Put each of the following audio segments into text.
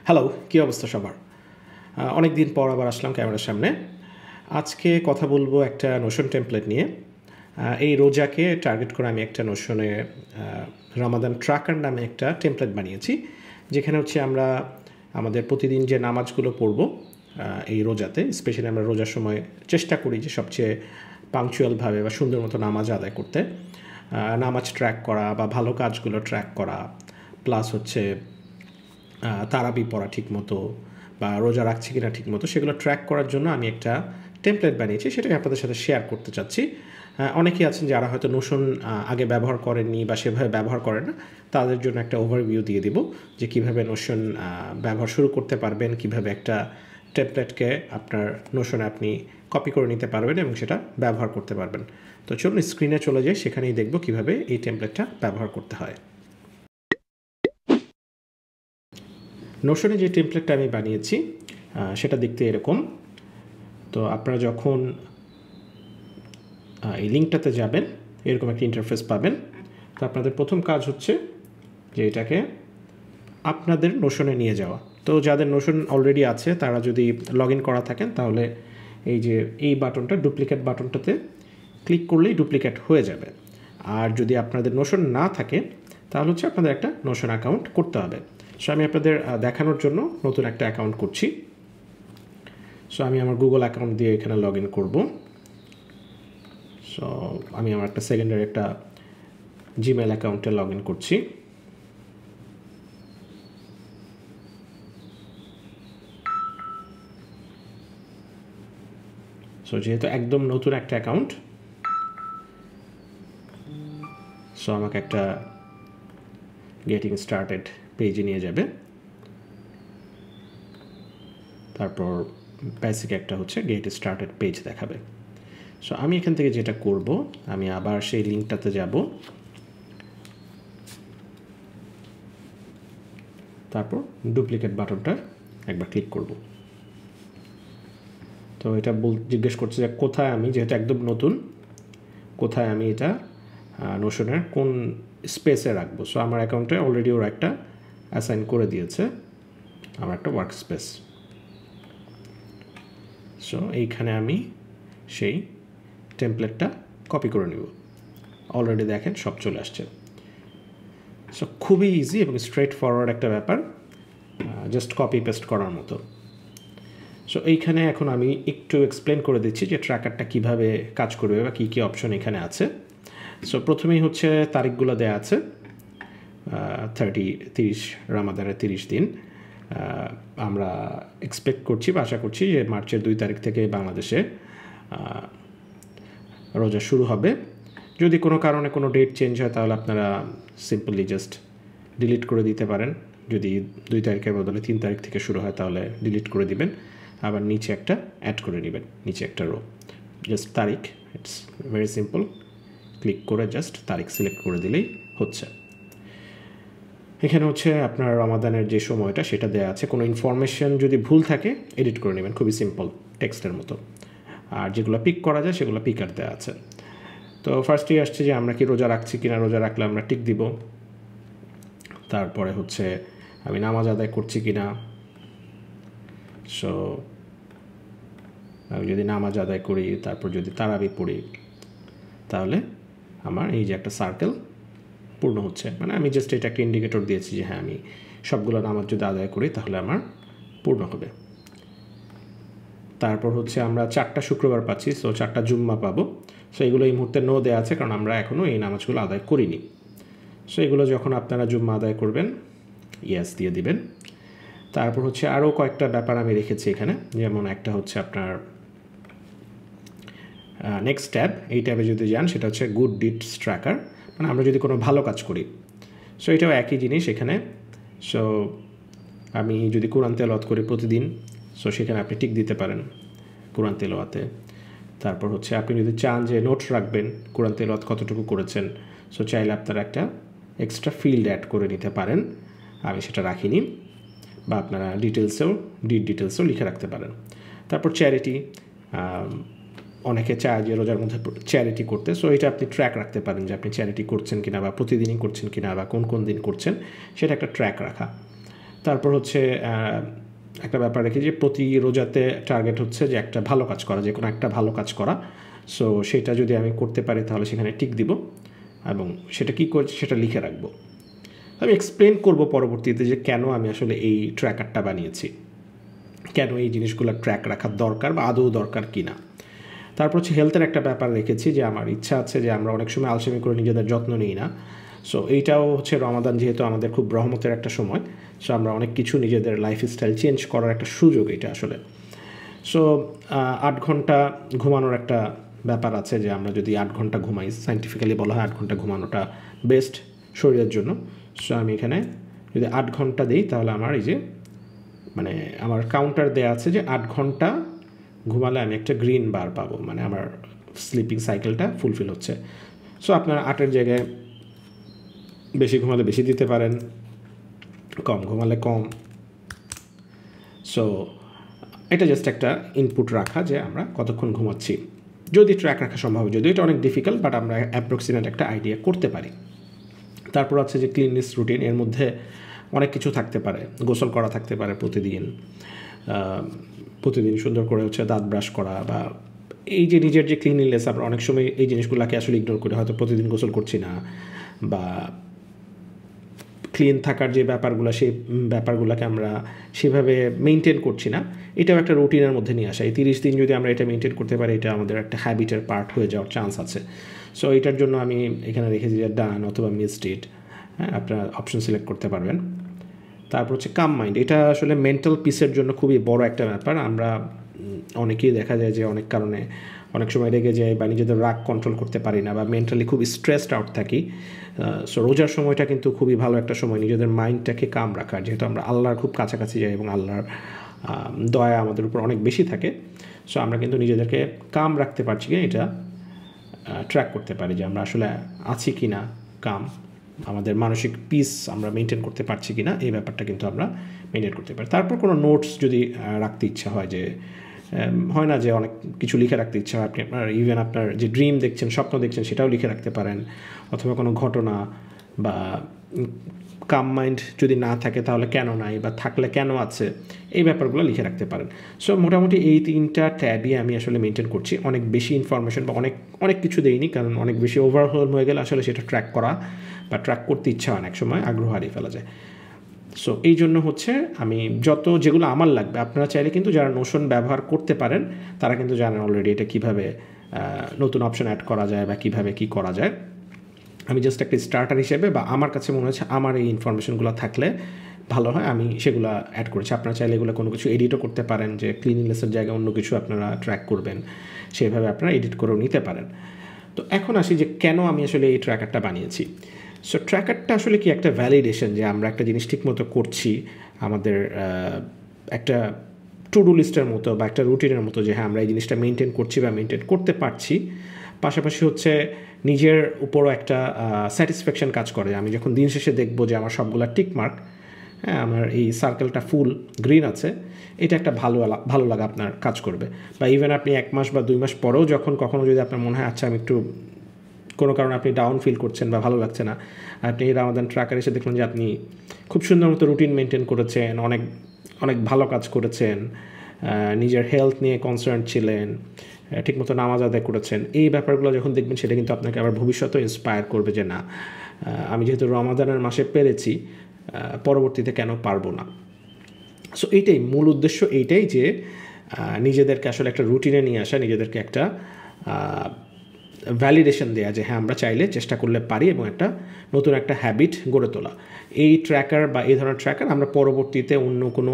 Hello, কী অবস্থা সবার? অনেক দিন পর আবার আসলাম ক্যামেরার সামনে। আজকে কথা বলবো একটা নোশন টেমপ্লেট নিয়ে। এই রোজাকে টার্গেট করে আমি একটা নোশনে রামাদান ট্র্যাকার নামে একটা টেমপ্লেট বানিয়েছি, যেখানে হচ্ছে আমরা আমাদের প্রতিদিন যে নামাজগুলো পড়ব এই রোজাতে, স্পেশালি আমরা রোজার সময় চেষ্টা করি যে সবচেয়ে পাংচুয়ালভাবে বা সুন্দর মতো নামাজ আদায় করতে, নামাজ ট্র্যাক করা বা ভালো কাজগুলো ট্র্যাক করা, প্লাস হচ্ছে তারাবি পড়া ঠিক মতো বা রোজা রাখছি কিনা ঠিক মতো সেগুলো ট্র্যাক করার জন্য আমি একটা টেমপ্লেট বানিয়েছি, সেটাকে আপনাদের সাথে শেয়ার করতে চাচ্ছি। অনেকেই আছেন যারা হয়তো নোশন আগে ব্যবহার করেননি বা সেভাবে ব্যবহার করেন না, তাদের জন্য একটা ওভারভিউ দিয়ে দিব যে কীভাবে নোশন ব্যবহার শুরু করতে পারবেন, কীভাবে একটা টেমপ্লেটকে আপনার নোশনে আপনি কপি করে নিতে পারবেন এবং সেটা ব্যবহার করতে পারবেন। তো চলুন স্ক্রিনে চলে যাই, সেখানেই দেখব কীভাবে এই টেমপ্লেটটা ব্যবহার করতে হয়। নোশনে যে টেমপ্লেটটা আমি বানিয়েছি সেটা দেখতে এরকম। তো আপনারা যখন এই লিঙ্কটাতে যাবেন এরকম একটা ইন্টারফেস পাবেন। তো আপনাদের প্রথম কাজ হচ্ছে যে এটাকে আপনাদের নোশনে নিয়ে যাওয়া। তো যাদের নোশন অলরেডি আছে তারা যদি লগ ইন করা থাকেন তাহলে এই যে এই বাটনটা, ডুপ্লিকেট বাটনটাতে ক্লিক করলেই ডুপ্লিকেট হয়ে যাবে। আর যদি আপনাদের নোশন না থাকে তাহলে হচ্ছে আপনাদের একটা নোশন অ্যাকাউন্ট করতে হবে। সো আমি আপনাদের দেখানোর জন্য নতুন একটা অ্যাকাউন্ট করছি। সো আমি আমার গুগল অ্যাকাউন্ট দিয়ে এখানে লগ ইন করবো। সো আমি আমার একটা সেকেন্ডারি একটা জিমেল অ্যাকাউন্টে লগ ইন করছি। সো যেহেতু একদম নতুন একটা অ্যাকাউন্ট, সো আমাকে একটা গেটিং স্টার্টেড পেজে নিয়ে যাবে। তারপর বেসিক একটা হচ্ছে গেট স্টার্টেড পেজ দেখাবে। সো আমি এখান থেকে যেটা করব, আমি আবার সেই লিঙ্কটাতে যাব, তারপর ডুপ্লিকেট বাটনটা একবার ক্লিক করব। তো এটা জিজ্ঞেস করছে যে কোথায় আমি, যেহেতু একদম নতুন, কোথায় আমি এটা নোশনের কোন স্পেসে রাখবো। সো আমার অ্যাকাউন্টে অলরেডি ওরা একটা অ্যাসাইন করে দিয়েছে, আমার একটা ওয়ার্ক স্পেস। সো এইখানে আমি সেই টেমপ্লেটটা কপি করে নিব। অলরেডি দেখেন সব চলে আসছে। সো খুবই ইজি এবং স্ট্রেট ফরওয়ার্ড একটা ব্যাপার, জাস্ট কপি পেস্ট করার মতো। সো এইখানে এখন আমি একটু এক্সপ্লেন করে দিচ্ছি যে ট্র্যাকারটা কীভাবে কাজ করবে বা কী কী অপশন এখানে আছে। সো প্রথমেই হচ্ছে তারিখগুলো দেওয়া আছে, 30 রামাদানের 30 দিন। আমরা এক্সপেক্ট করছি বা আশা করছি যে মার্চের 2 তারিখ থেকে বাংলাদেশে রোজা শুরু হবে। যদি কোনো কারণে কোনো ডেট চেঞ্জ হয় তাহলে আপনারা সিম্পলি জাস্ট ডিলিট করে দিতে পারেন। যদি 2 তারিখের বদলে 3 তারিখ থেকে শুরু হয় তাহলে ডিলিট করে দিবেন, আবার নিচে একটা অ্যাড করে নেবেন, নিচে একটা রো, জাস্ট তারিখ। ইটস ভেরি সিম্পল, ক্লিক করে জাস্ট তারিখ সিলেক্ট করে দিলেই হচ্ছে। এখানে হচ্ছে আপনার রমাদানের যে সময়টা সেটা দেওয়া আছে। কোনো ইনফরমেশন যদি ভুল থাকে এডিট করে নেবেন, খুবই সিম্পল, টেক্সটের মতো। আর যেগুলো পিক করা যায় সেগুলো পিকার দেওয়া আছে। তো ফার্স্টেই আসছে যে আমরা কি রোজা রাখছি কিনা, রোজা রাখলে আমরা টিক দিব। তারপরে হচ্ছে আমি নামাজ আদায় করছি কিনা। সো আমি যদি নামাজ আদায় করি, তারপর যদি তারাবি পড়ি, তাহলে আমার এই যে একটা সার্কেল পূর্ণ হচ্ছে, মানে আমি জাস্ট এটা একটা ইন্ডিকেটর দিয়েছি যে হ্যাঁ আমি সবগুলো নামাজ যদি আদায় করি তাহলে আমার পূর্ণ হবে। তারপর হচ্ছে আমরা 4টা শুক্রবার পাচ্ছি, সো 4টা জুম্মা পাবো। সো এগুলো এই মুহূর্তে নো দেওয়া আছে কারণ আমরা এখনও এই নামাজগুলো আদায় করিনি। সো এগুলো যখন আপনারা জুম্মা আদায় করবেন ইয়েস দিয়ে দিবেন। তারপর হচ্ছে আরও কয়েকটা ব্যাপার আমি রেখেছি এখানে, যেমন একটা হচ্ছে আপনার নেক্সট ট্যাব, এই ট্যাবে যদি যান সেটা হচ্ছে গুড ডিডস ট্র্যাকার, মানে আমরা যদি কোনো ভালো কাজ করি। সো এটাও একই জিনিস এখানে। সো আমি যদি কোরআন তেলাওয়াত করি প্রতিদিন, সো সেখানে আপনি টিক দিতে পারেন কোরআন তেলাওয়াতে। তারপর হচ্ছে আপনি যদি চান যে নোটস রাখবেন কোরআন তেলাওয়াত কতটুকু করেছেন, সো চাইলে আপনারা একটা এক্সট্রা ফিল্ড অ্যাড করে নিতে পারেন, আমি সেটা রাখিনি। বা আপনারা ডিটেলসেও লিখে রাখতে পারেন। তারপর চ্যারিটি, অনেকে চায় যে রোজার মধ্যে চ্যারিটি করতে, সো এটা আপনি ট্র্যাক রাখতে পারেন যে আপনি চ্যারিটি করছেন কিনা বা প্রতিদিনই করছেন কিনা বা কোন কোন দিন করছেন, সেটা একটা ট্র্যাক রাখা। তারপর হচ্ছে একটা ব্যাপার রেখে যে প্রতি রোজাতে টার্গেট হচ্ছে যে একটা ভালো কাজ করা, যে কোনো একটা ভালো কাজ করা। সো সেটা যদি আমি করতে পারি তাহলে সেখানে টিক দিব এবং সেটা কী করছি সেটা লিখে রাখবো। আমি এক্সপ্লেন করব পরবর্তীতে যে কেন আমি আসলে এই ট্র্যাকারটা বানিয়েছি, কেন এই জিনিসগুলো ট্র্যাক রাখার দরকার বা আদৌ দরকার কি না। তারপর হচ্ছে হেলথের একটা ব্যাপার রেখেছি যে আমার ইচ্ছা আছে যে আমরা অনেক সময় আলসেমি করে নিজেদের যত্ন নিই না। সো এইটাও হচ্ছে রমাদান যেহেতু আমাদের খুব রহমতের একটা সময়, সো আমরা অনেক কিছু নিজেদের লাইফস্টাইল চেঞ্জ করার একটা সুযোগ এটা আসলে। সো 8 ঘন্টা ঘুমানোর একটা ব্যাপার আছে যে আমরা যদি 8 ঘন্টা ঘুমাই, সায়েন্টিফিক্যালি বলা হয় 8 ঘন্টা ঘুমানোটা বেস্ট শরীরের জন্য। সো আমি এখানে যদি 8 ঘন্টা দিই তাহলে আমার এই যে মানে আমার কাউন্টার দেওয়া আছে যে 8 ঘন্টা ঘুমালে আমি একটা গ্রিন বার পাবো, মানে আমার স্লিপিং সাইকেলটা ফুলফিল হচ্ছে। সো আপনার 8-এর জায়গায় বেশি ঘুমালে বেশি দিতে পারেন, কম ঘুমালে কম। সো এটা জাস্ট একটা ইনপুট রাখা যে আমরা কতক্ষণ ঘুমাচ্ছি, যদি ট্র্যাক রাখা সম্ভব, যদিও এটা অনেক ডিফিকাল্ট, বাট আমরা অ্যাপ্রক্সিমেট একটা আইডিয়া করতে পারি। তারপর আছে যে ক্লিননেস রুটিন, এর মধ্যে অনেক কিছু থাকতে পারে, গোসল করা থাকতে পারে প্রতিদিন সুন্দর করে হচ্ছে দাঁত ব্রাশ করা, বা এই যে নিজের যে ক্লিনলিনেস, আমরা অনেক সময় এই জিনিসগুলোকে আসলে ইগনোর করি, হয়তো প্রতিদিন গোসল করছি না বা ক্লিন থাকার যে ব্যাপারগুলো সেই ব্যাপারগুলোকে আমরা সেভাবে মেনটেন করছি না। এটাও একটা রুটিনের মধ্যে নিয়ে আসা। এই 30 দিন যদি আমরা এটা মেনটেন করতে পারি, এটা আমাদের একটা হ্যাবিটের পার্ট হয়ে যাওয়ার চান্স আছে। সো এটার জন্য আমি এখানে রেখেছি যে ডান অথবা মিসড ইট, হ্যাঁ আপনারা অপশন সিলেক্ট করতে পারবেন। তারপর হচ্ছে কাম মাইন্ড, এটা আসলে মেন্টাল পিসের জন্য খুবই বড় একটা ব্যাপার। আমরা অনেকেই দেখা যায় যে অনেক কারণে অনেক সময় রেগে যায় বা নিজেদের রাগ কন্ট্রোল করতে পারি না, বা মেন্টালি খুব স্ট্রেসড আউট থাকি। সো রোজার সময়টা কিন্তু খুবই ভালো একটা সময় নিজেদের মাইন্ডটাকে কাম রাখার, যেহেতু আমরা আল্লাহর খুব কাছাকাছি যাই এবং আল্লাহর দয়া আমাদের উপর অনেক বেশি থাকে। সো আমরা কিন্তু নিজেদেরকে কাম রাখতে পারছি কিনা এটা ট্র্যাক করতে পারি, যে আমরা আসলে আছি কি না কাম, আমাদের মানসিক পিস আমরা মেনটেন করতে পারছি কি না, এই ব্যাপারটা কিন্তু আমরা মেনটেন করতে পারি। তারপর কোনো নোটস যদি রাখতে ইচ্ছা হয়, যে হয় না যে অনেক কিছু লিখে রাখতে ইচ্ছা হয়, আপনি আপনার ইভেন আপনার যে ড্রিম দেখছেন, স্বপ্ন দেখছেন, সেটাও লিখে রাখতে পারেন, অথবা কোনো ঘটনা বা কাম মাইন্ড যদি না থাকে তাহলে কেন নাই, বা থাকলে কেন আছে, এই ব্যাপারগুলো লিখে রাখতে পারেন। সো মোটামুটি এই 3টা ট্যাবই আমি আসলে মেনটেন করছি। অনেক বেশি ইনফরমেশন বা অনেক কিছু দেইনি, কারণ অনেক বেশি ওভারহোল হয়ে গেলে আসলে সেটা ট্র্যাক করা বা ট্র্যাক করতে ইচ্ছা হয়, অনেক সময় আগ্রহ হারিয়ে ফেলা যায়। সো এই জন্য হচ্ছে আমি যেগুলো আমার লাগবে, আপনারা চাইলে কিন্তু যারা নোশন ব্যবহার করতে পারেন তারা কিন্তু জানেন অলরেডি এটা কীভাবে নতুন অপশন অ্যাড করা যায় বা কীভাবে কী করা যায়। আমি জাস্ট একটা স্টার্টার হিসেবে, বা আমার কাছে মনে হচ্ছে আমার এই ইনফরমেশনগুলো থাকলে ভালো হয়, আমি সেগুলো অ্যাড করেছি। আপনারা চাইলে এগুলো কোনো কিছু এডিটও করতে পারেন, যে ক্লিনলিনেসের জায়গায় অন্য কিছু আপনারা ট্র্যাক করবেন, সেভাবে আপনারা এডিট করেও নিতে পারেন। তো এখন আসি যে কেন আমি আসলে এই ট্র্যাকারটা বানিয়েছি। সো ট্র্যাকারটা আসলে কি একটা ভ্যালিডেশন, যে আমরা একটা জিনিস ঠিকমতো করছি, আমাদের একটা টু ডু লিস্টের মতো বা একটা রুটিনের মতো, যে হ্যাঁ আমরা এই জিনিসটা মেনটেন করছি বা মেনটেন করতে পারছি। পাশাপাশি হচ্ছে নিজের উপরও একটা স্যাটিসফ্যাকশন কাজ করে, আমি যখন দিন শেষে দেখবো যে আমার সবগুলা টিকমার্ক, হ্যাঁ আমার এই সার্কেলটা ফুল গ্রিন আছে, এটা একটা ভালো লাগা আপনার কাজ করবে। বা ইভেন আপনি 1 মাস বা 2 মাস পরেও যখন কখনো যদি আপনার মনে হয় আচ্ছা আমি একটু কোনো কারণে আপনি ডাউন ফিল করছেন বা ভালো লাগছে না, আপনি এই রামাদান ট্র্যাকার এসে দেখলেন যে আপনি খুব সুন্দর মতো রুটিন মেনটেন করেছেন, অনেক ভালো কাজ করেছেন, নিজের হেলথ নিয়ে কনসার্ন ছিলেন, ঠিকমতো নামাজ আদায় করেছেন, এই ব্যাপারগুলো যখন দেখবেন সেটা কিন্তু আপনাকে আবার ভবিষ্যতেও ইন্সপায়ার করবে যে না, আমি যেহেতু রমাদানের মাসে পেরেছি, পরবর্তীতে কেন পারবো না। সো এইটাই মূল উদ্দেশ্য, এইটাই যে নিজেদেরকে আসলে একটা রুটিনে নিয়ে আসা, নিজেদেরকে একটা ভ্যালিডেশন দেয়া যে হ্যাঁ আমরা চাইলে চেষ্টা করলে পারি, এবং একটা নতুন একটা হ্যাবিট গড়ে তোলা। এই ট্র্যাকার বা এই ধরনের ট্র্যাকার আমরা পরবর্তীতে অন্য কোনো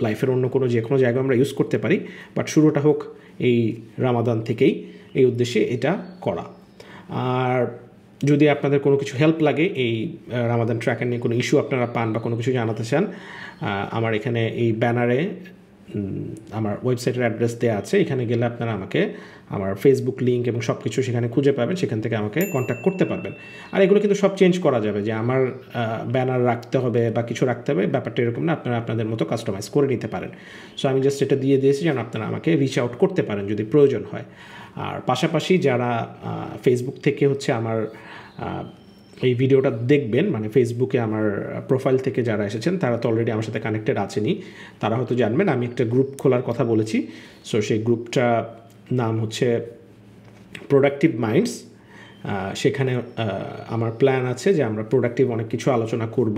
লাইফের অন্য কোনো যে কোনো জায়গায় আমরা ইউজ করতে পারি, বাট শুরুটা হোক এই রামাদান থেকেই, এই উদ্দেশ্যে এটা করা। আর যদি আপনাদের কোনো কিছু হেল্প লাগে, এই রামাদান ট্র্যাকার নিয়ে কোনো ইস্যু আপনারা পান বা কোনো কিছু জানাতে চান, আমার এখানে এই ব্যানারে আমার ওয়েবসাইটের অ্যাড্রেস দেওয়া আছে, এখানে গেলে আপনারা আমাকে আমার ফেসবুক লিঙ্ক এবং সব কিছু সেখানে খুঁজে পাবেন, সেখান থেকে আমাকে কন্ট্যাক্ট করতে পারবেন। আর এগুলো কিন্তু সব চেঞ্জ করা যাবে, যে আমার ব্যানার রাখতে হবে বা কিছু রাখতে হবে, ব্যাপারটা এরকম না, আপনারা আপনাদের মতো কাস্টমাইজ করে নিতে পারেন। সো আমি জাস্ট এটা দিয়ে দিয়েছি যেন আপনারা আমাকে রিচ আউট করতে পারেন যদি প্রয়োজন হয়। আর পাশাপাশি যারা ফেসবুক থেকে হচ্ছে আমার এই ভিডিওটা দেখবেন, মানে ফেসবুকে আমার প্রোফাইল থেকে যারা এসেছেন তারা তো অলরেডি আমার সাথে কানেক্টেড আছেনই, তারা হয়তো জানবেন আমি একটা গ্রুপ খোলার কথা বলেছি। সো সেই গ্রুপটা নাম হচ্ছে প্রোডাক্টিভ মাইন্ডস। সেখানে আমার প্ল্যান আছে যে আমরা প্রোডাক্টিভ অনেক কিছু আলোচনা করব।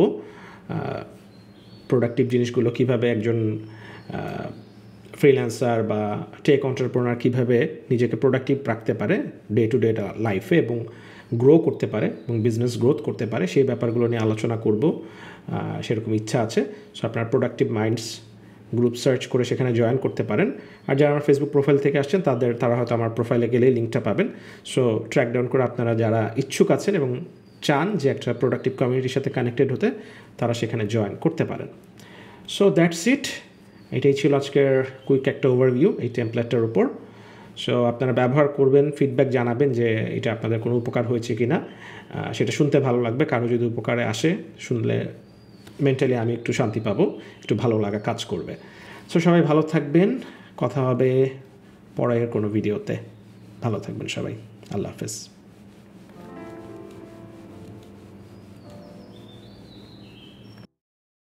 প্রোডাক্টিভ জিনিসগুলো কীভাবে একজন ফ্রিল্যান্সার বা টেক এন্টারপ্রেনার কীভাবে নিজেকে প্রোডাক্টিভ রাখতে পারে ডে টু ডে লাইফে এবং গ্রো করতে পারে এবং বিজনেস গ্রোথ করতে পারে, সেই ব্যাপারগুলো নিয়ে আলোচনা করব, সেরকম ইচ্ছা আছে। সো আপনার প্রোডাক্টিভ মাইন্ডস গ্রুপ সার্চ করে সেখানে জয়েন করতে পারেন। আর যারা আমার ফেসবুক প্রোফাইল থেকে আসছেন তারা হয়তো আমার প্রোফাইলে গেলেই লিঙ্কটা পাবেন। সো ট্র্যাক ডাউন করে আপনারা যারা ইচ্ছুক আছেন এবং চান যে একটা প্রোডাক্টিভ কমিউনিটির সাথে কানেক্টেড হতে, তারা সেখানে জয়েন করতে পারেন। So that's it. এটাই ছিল আজকের কুইক একটা ওভারভিউ এই টেমপ্লেটটার উপর। সো আপনারা ব্যবহার করবেন, ফিডব্যাক জানাবেন যে এটা আপনাদের কোনো উপকার হয়েছে কি না, সেটা শুনতে ভালো লাগবে। কারো যদি উপকারে আসে, শুনলে মেন্টালি আমি একটু শান্তি পাবো, একটু ভালো লাগা কাজ করবে। সো সবাই ভালো থাকবেন, কথা হবে পরের কোনো ভিডিওতে। ভালো থাকবেন সবাই, আল্লাহ হাফেজ।